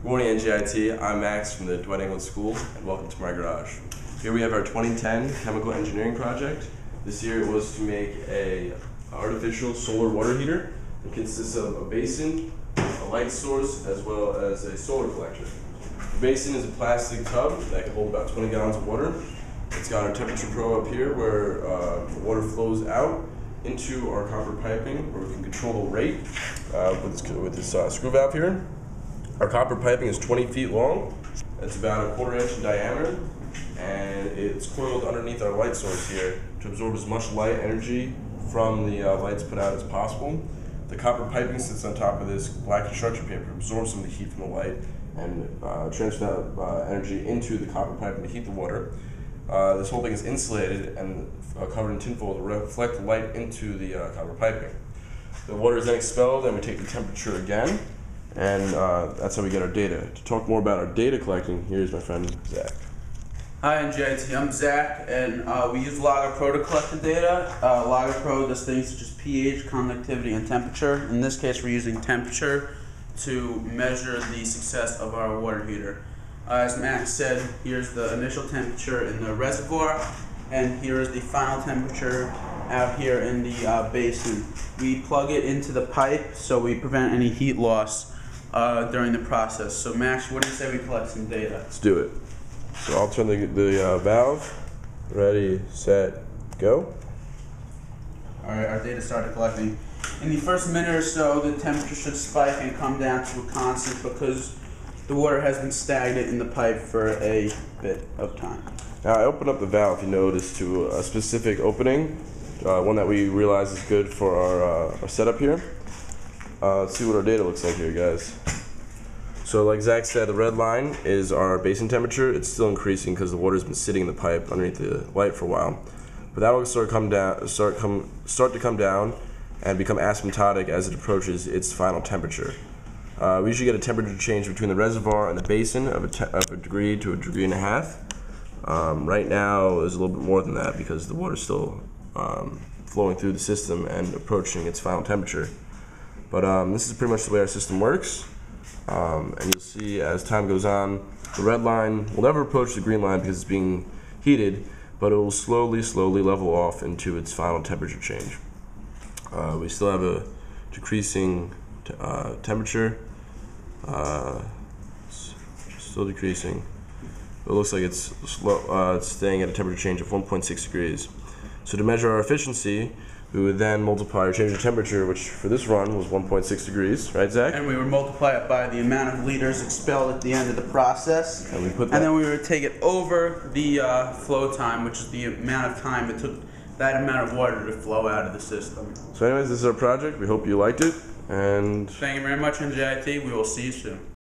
Good morning, NJIT. I'm Max from the Dwight-Englewood School, and welcome to my garage. Here we have our 2010 chemical engineering project. This year it was to make an artificial solar water heater. It consists of a basin, a light source, as well as a solar collector. The basin is a plastic tub that can hold about 20 gallons of water. It's got our temperature probe up here where the water flows out into our copper piping, where we can control the rate with this screw valve here. Our copper piping is 20 feet long. It's about a 1/4 inch in diameter, and it's coiled underneath our light source here to absorb as much light energy from the lights put out as possible. The copper piping sits on top of this black construction paper, absorbs some of the heat from the light, and transfers that energy into the copper piping to heat the water. This whole thing is insulated and covered in tinfoil to reflect the light into the copper piping. The water is then expelled, and we take the temperature again, and that's how we get our data. To talk more about our data collecting, here's my friend Zach. Hi NJIT, I'm Zach, and we use LoggerPro to collect the data. LoggerPro does things such as pH, conductivity, and temperature. In this case, we're using temperature to measure the success of our water heater. As Max said, here's the initial temperature in the reservoir, and here is the final temperature out here in the basin. We plug it into the pipe so we prevent any heat loss during the process. So Max, what do you say we collect some data? Let's do it. So I'll turn the valve. Ready, set, go. Alright, our data started collecting. In the first minute or so, the temperature should spike and come down to a constant because the water has been stagnant in the pipe for a bit of time. Now I open up the valve, you notice, to a specific opening, one that we realize is good for our setup here. Let's see what our data looks like here, guys. So like Zach said, the red line is our basin temperature. It's still increasing because the water's been sitting in the pipe underneath the light for a while. But that will start to come down and become asymptotic as it approaches its final temperature. We usually get a temperature change between the reservoir and the basin of a degree to a degree and a half. Right now is a little bit more than that because the water's still flowing through the system and approaching its final temperature. But this is pretty much the way our system works. And you'll see as time goes on, the red line will never approach the green line because it's being heated, but it will slowly level off into its final temperature change. We still have a decreasing temperature. Still decreasing. It looks like it's it's staying at a temperature change of 1.6 degrees. So to measure our efficiency, we would then multiply our change of temperature, which for this run was 1.6 degrees, right, Zach? And we would multiply it by the amount of liters expelled at the end of the process. And then we would take it over the flow time, which is the amount of time it took that amount of water to flow out of the system. So anyways, this is our project. We hope you liked it. And thank you very much, NJIT. We will see you soon.